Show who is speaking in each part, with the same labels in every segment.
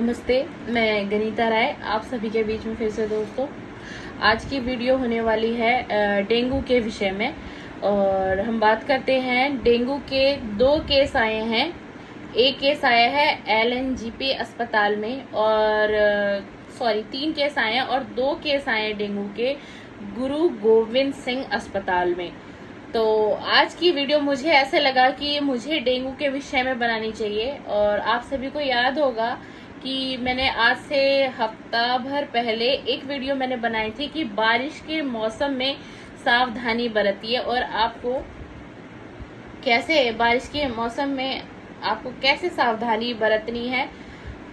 Speaker 1: नमस्ते, मैं गनीता राय आप सभी के बीच में फिर से दोस्तों। आज की वीडियो होने वाली है डेंगू के विषय में और हम बात करते हैं। डेंगू के 2 केस आए हैं। एक केस आया है LNGP अस्पताल में और 3 केस आए हैं और 2 केस आए हैं डेंगू के गुरु गोविंद सिंह अस्पताल में। तो आज की वीडियो मुझे ऐसे लगा कि मुझे डेंगू के विषय में बनानी चाहिए। और आप सभी को याद होगा कि मैंने आज से हफ्ता भर पहले एक वीडियो मैंने बनाई थी कि बारिश के मौसम में सावधानी बरतिए और आपको कैसे बारिश के मौसम में आपको कैसे सावधानी बरतनी है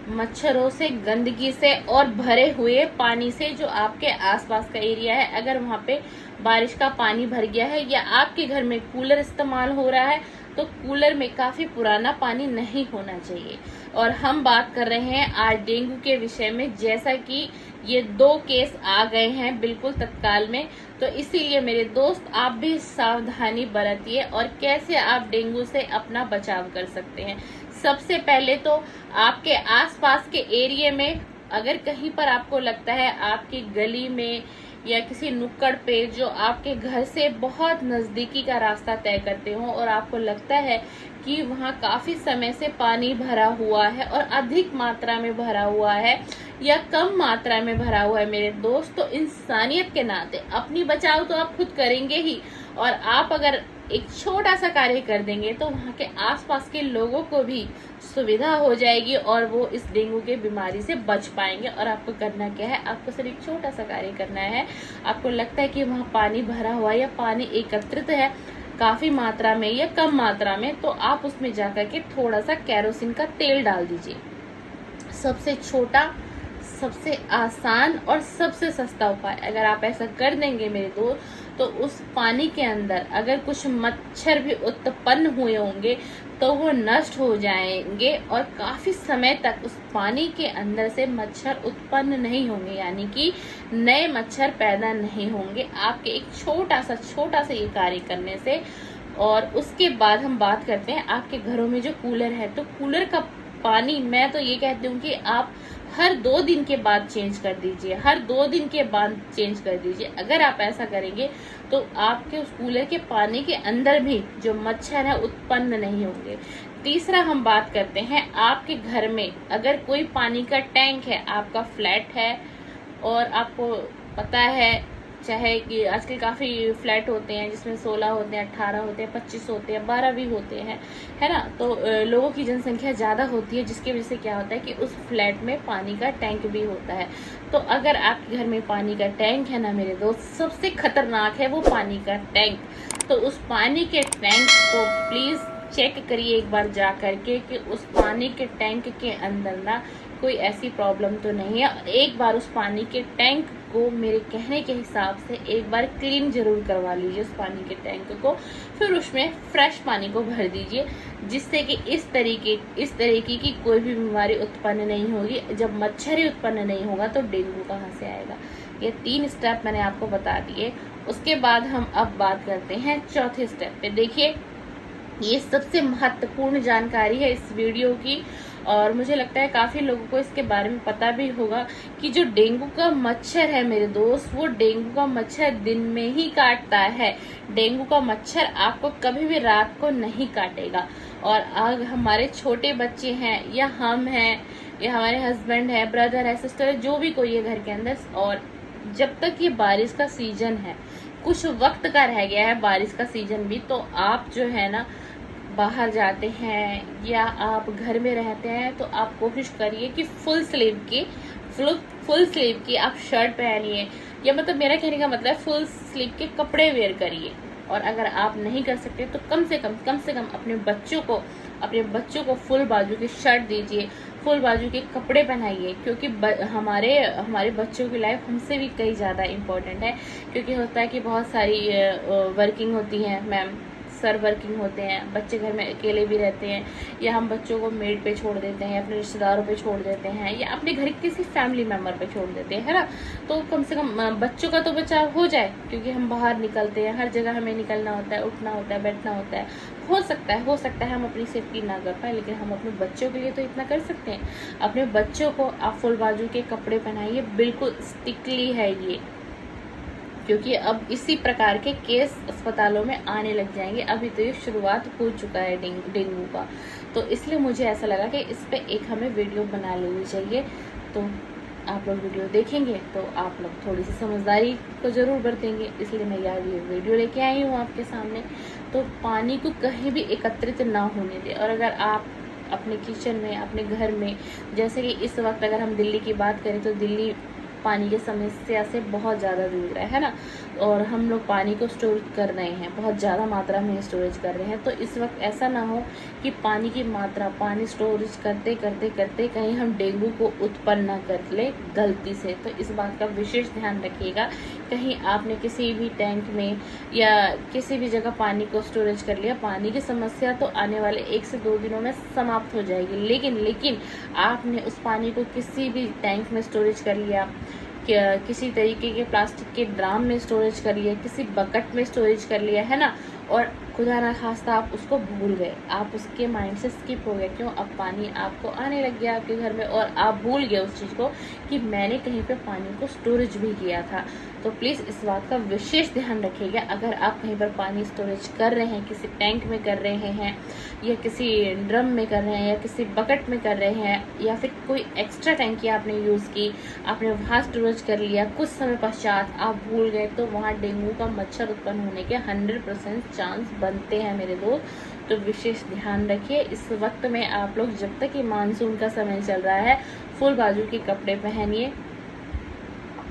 Speaker 1: मच्छरों से, गंदगी से और भरे हुए पानी से जो आपके आसपास का एरिया है। अगर वहां पे बारिश का पानी भर गया है या आपके घर में कूलर इस्तेमाल हो रहा है तो कूलर में काफी पुराना पानी नहीं होना चाहिए। और हम बात कर रहे हैं आज डेंगू के विषय में, जैसा कि ये 2 केस आ गए हैं बिल्कुल तत्काल में। तो इसीलिए मेरे दोस्त आप भी सावधानी बरतिए और कैसे आप डेंगू से अपना बचाव कर सकते हैं। सबसे पहले तो आपके आसपास के एरिया में अगर कहीं पर आपको लगता है आपकी गली में या किसी नुक्कड़ पे जो आपके घर से बहुत नजदीकी का रास्ता तय करते हो और आपको लगता है कि वहाँ काफी समय से पानी भरा हुआ है और अधिक मात्रा में भरा हुआ है या कम मात्रा में भरा हुआ है, मेरे दोस्त, तो इंसानियत के नाते अपनी बचाव तो आप खुद करेंगे ही। और आप अगर एक छोटा सा कार्य कर देंगे तो वहाँ के आसपास के लोगों को भी सुविधा हो जाएगी और वो इस डेंगू के बीमारी से बच पाएंगे। और आपको करना क्या है, आपको सिर्फ एक छोटा सा कार्य करना है। आपको लगता है कि वहाँ पानी भरा हुआ है या पानी एकत्रित है काफी मात्रा में या कम मात्रा में, तो आप उसमें जाकर के थोड़ा सा केरोसिन का तेल डाल दीजिए। सबसे छोटा, सबसे आसान और सबसे सस्ता उपाय। अगर आप ऐसा कर देंगे मेरे दोस्त तो उस पानी के अंदर अगर कुछ मच्छर भी उत्पन्न हुए होंगे तो वो नष्ट हो जाएंगे और काफी समय तक उस पानी के अंदर से मच्छर उत्पन्न नहीं होंगे, यानी कि नए मच्छर पैदा नहीं होंगे आपके एक छोटा सा ये कार्य करने से। और उसके बाद हम बात करते हैं आपके घरों में जो कूलर है, तो कूलर का पानी मैं तो ये कहती हूँ कि आप हर 2 दिन के बाद चेंज कर दीजिए, हर 2 दिन के बाद चेंज कर दीजिए। अगर आप ऐसा करेंगे तो आपके उस कूलर के पानी के अंदर भी जो मच्छर है उत्पन्न नहीं होंगे। तीसरा हम बात करते हैं आपके घर में अगर कोई पानी का टैंक है, आपका फ्लैट है और आपको पता है चाहे कि आजकल काफ़ी फ्लैट होते हैं जिसमें 16 होते हैं, 18 होते हैं, 25 होते हैं, 12 भी होते हैं, है ना। तो लोगों की जनसंख्या ज़्यादा होती है जिसकी वजह से क्या होता है कि उस फ्लैट में पानी का टैंक भी होता है। तो अगर आपके घर में पानी का टैंक है ना मेरे दोस्त, सबसे खतरनाक है वो पानी का टैंक। तो उस पानी के टैंक को प्लीज़ चेक करिए एक बार जा करके कि उस पानी के टैंक के अंदर ना कोई ऐसी प्रॉब्लम तो नहीं है। और एक बार उस पानी के टैंक को मेरे कहने के हिसाब से एक बार क्लीन जरूर करवा लीजिए उस पानी के टैंक को, फिर उसमें फ्रेश पानी को भर दीजिए, जिससे कि इस तरीके की कोई भी बीमारी उत्पन्न नहीं होगी। जब मच्छर ही उत्पन्न नहीं होगा तो डेंगू कहाँ से आएगा। ये 3 स्टेप मैंने आपको बता दिए। उसके बाद हम अब बात करते हैं चौथे स्टेप पे। देखिए, ये सबसे महत्वपूर्ण जानकारी है इस वीडियो की और मुझे लगता है काफ़ी लोगों को इसके बारे में पता भी होगा कि जो डेंगू का मच्छर है मेरे दोस्त, वो डेंगू का मच्छर दिन में ही काटता है। डेंगू का मच्छर आपको कभी भी रात को नहीं काटेगा। और अगर हमारे छोटे बच्चे हैं या हम हैं या हमारे हस्बैंड है, ब्रदर है, सिस्टर, जो भी कोई है घर के अंदर, और जब तक ये बारिश का सीजन है, कुछ वक्त का रह गया है बारिश का सीजन भी, तो आप जो है ना बाहर जाते हैं या आप घर में रहते हैं तो आप कोशिश करिए कि फुल स्लीव की आप शर्ट पहनिए, या मतलब मेरा कहने का मतलब फुल स्लीव के कपड़े वेयर करिए। और अगर आप नहीं कर सकते तो कम से कम अपने बच्चों को फुल बाजू की शर्ट दीजिए, फुल बाजू के कपड़े पहनाइए, क्योंकि हमारे बच्चों की लाइफ हमसे भी कई ज़्यादा इम्पोर्टेंट है। क्योंकि होता है कि बहुत सारी वर्किंग होती हैं मैम, सर वर्किंग होते हैं, बच्चे घर में अकेले भी रहते हैं, या हम बच्चों को मेड पे छोड़ देते हैं, अपने रिश्तेदारों पे छोड़ देते हैं, या अपने घर के किसी फैमिली मेम्बर पे छोड़ देते हैं, है ना। तो कम से कम बच्चों का तो बचाव हो जाए, क्योंकि हम बाहर निकलते हैं, हर जगह हमें निकलना होता है, उठना होता है, बैठना होता है। हो सकता है हम अपनी सेफ्टी ना कर पाए, लेकिन हम अपने बच्चों के लिए तो इतना कर सकते हैं। अपने बच्चों को आप फुल बाजू के कपड़े पहनाइए, बिल्कुल स्ट्रिक्टली है ये, क्योंकि अब इसी प्रकार के केस अस्पतालों में आने लग जाएंगे। अभी तो ये शुरुआत हो चुका है डेंगू का, तो इसलिए मुझे ऐसा लगा कि इस पे एक हमें वीडियो बना लेनी चाहिए। तो आप लोग वीडियो देखेंगे तो आप लोग थोड़ी सी समझदारी को ज़रूर बरतेंगे, इसलिए मैं ये वीडियो लेके आई हूँ आपके सामने। तो पानी को कहीं भी एकत्रित ना होने दें। और अगर आप अपने किचन में, अपने घर में, जैसे कि इस वक्त अगर हम दिल्ली की बात करें तो दिल्ली पानी की समस्या से बहुत ज़्यादा जूझ रहा है ना, और हम लोग पानी को स्टोर कर रहे हैं, बहुत ज़्यादा मात्रा में स्टोरेज कर रहे हैं। तो इस वक्त ऐसा ना हो कि पानी की मात्रा, पानी स्टोरेज करते करते करते कहीं हम डेंगू को उत्पन्न ना कर ले गलती से। तो इस बात का विशेष ध्यान रखिएगा। कहीं आपने किसी भी टैंक में या किसी भी जगह पानी को स्टोरेज कर लिया, पानी की समस्या तो आने वाले 1 से 2 दिनों में समाप्त हो जाएगी, लेकिन आपने उस पानी को किसी भी टैंक में स्टोरेज कर लिया, किसी तरीके के प्लास्टिक के ड्राम में स्टोरेज कर लिया, किसी बकेट में स्टोरेज कर लिया, है ना, और खुदा ना खास्ता आप उसको भूल गए, आप उसके माइंड से स्किप हो गए। क्यों? अब पानी आपको आने लग गया आपके घर में, और आप भूल गए उस चीज़ को कि मैंने कहीं पे पानी को स्टोरेज भी किया था। तो प्लीज़ इस बात का विशेष ध्यान रखिएगा। अगर आप कहीं पर पानी स्टोरेज कर रहे हैं, किसी टैंक में कर रहे हैं, या किसी ड्रम में कर रहे हैं, या किसी बकेट में कर रहे हैं, या फिर कोई एक्स्ट्रा टैंकी आपने यूज़ की, आपने वहाँ स्टोरेज कर लिया, कुछ समय पश्चात आप भूल गए, तो वहाँ डेंगू का मच्छर उत्पन्न होने के 100% चांस बनते हैं मेरे दोस्त। तो विशेष ध्यान रखिए। इस वक्त में आप लोग, जब तक ये मानसून का समय चल रहा है, फुल बाजू के कपड़े पहनिए।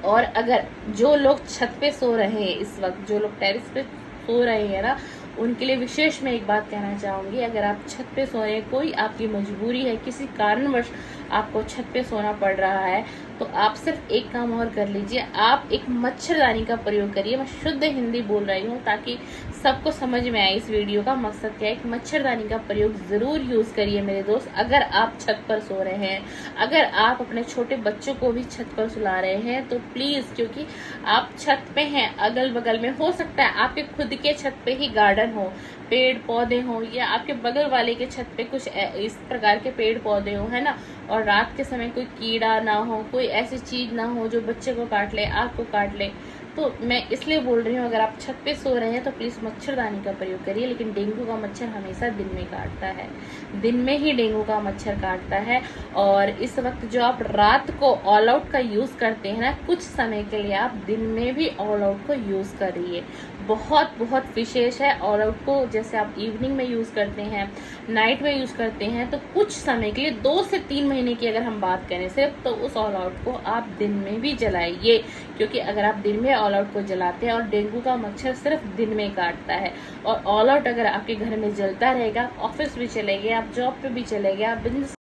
Speaker 1: और अगर जो लोग छत पे सो रहे हैं इस वक्त, जो लोग टेरेस पे सो रहे हैं ना, उनके लिए विशेष मैं एक बात कहना चाहूँगी। अगर आप छत पे सो रहे हैं, कोई आपकी मजबूरी है, किसी कारणवश आपको छत पे सोना पड़ रहा है, तो आप सिर्फ एक काम और कर लीजिए, आप एक मच्छरदानी का प्रयोग करिए। मैं शुद्ध हिंदी बोल रही हूँ ताकि सबको समझ में आए इस वीडियो का मकसद क्या है। एक मच्छरदानी का प्रयोग ज़रूर यूज़ करिए मेरे दोस्त, अगर आप छत पर सो रहे हैं, अगर आप अपने छोटे बच्चों को भी छत पर सुला रहे हैं तो प्लीज़, क्योंकि आप छत पे हैं, अगल बगल में हो सकता है आपके खुद के छत पे ही गार्डन हो, पेड़ पौधे हों, या आपके बगल वाले के छत पे कुछ इस प्रकार के पेड़ पौधे हों, है ना, और रात के समय कोई कीड़ा ना हो, कोई ऐसी चीज़ ना हो जो बच्चे को काट ले, आपको काट ले। तो मैं इसलिए बोल रही हूँ, अगर आप छत पे सो रहे हैं तो प्लीज़ मच्छरदानी का प्रयोग करिए। लेकिन डेंगू का मच्छर हमेशा दिन में काटता है, दिन में ही डेंगू का मच्छर काटता है। और इस वक्त जो आप रात को ऑल आउट का यूज़ करते हैं ना, कुछ समय के लिए आप दिन में भी ऑल आउट को यूज़ करिए। बहुत बहुत विशेष है ऑल आउट को। जैसे आप इवनिंग में यूज़ करते हैं, नाइट में यूज़ करते हैं, तो कुछ समय के लिए 2 से 3 महीने की अगर हम बात करें सिर्फ, तो उस ऑल आउट को आप दिन में भी जलाइए। क्योंकि अगर आप दिन में ऑल आउट को जलाते हैं, और डेंगू का मच्छर सिर्फ दिन में काटता है, और ऑल आउट अगर आपके घर में जलता रहेगा, ऑफिस भी चले गए, आप जॉब पे भी चले गए, आप बिजनेस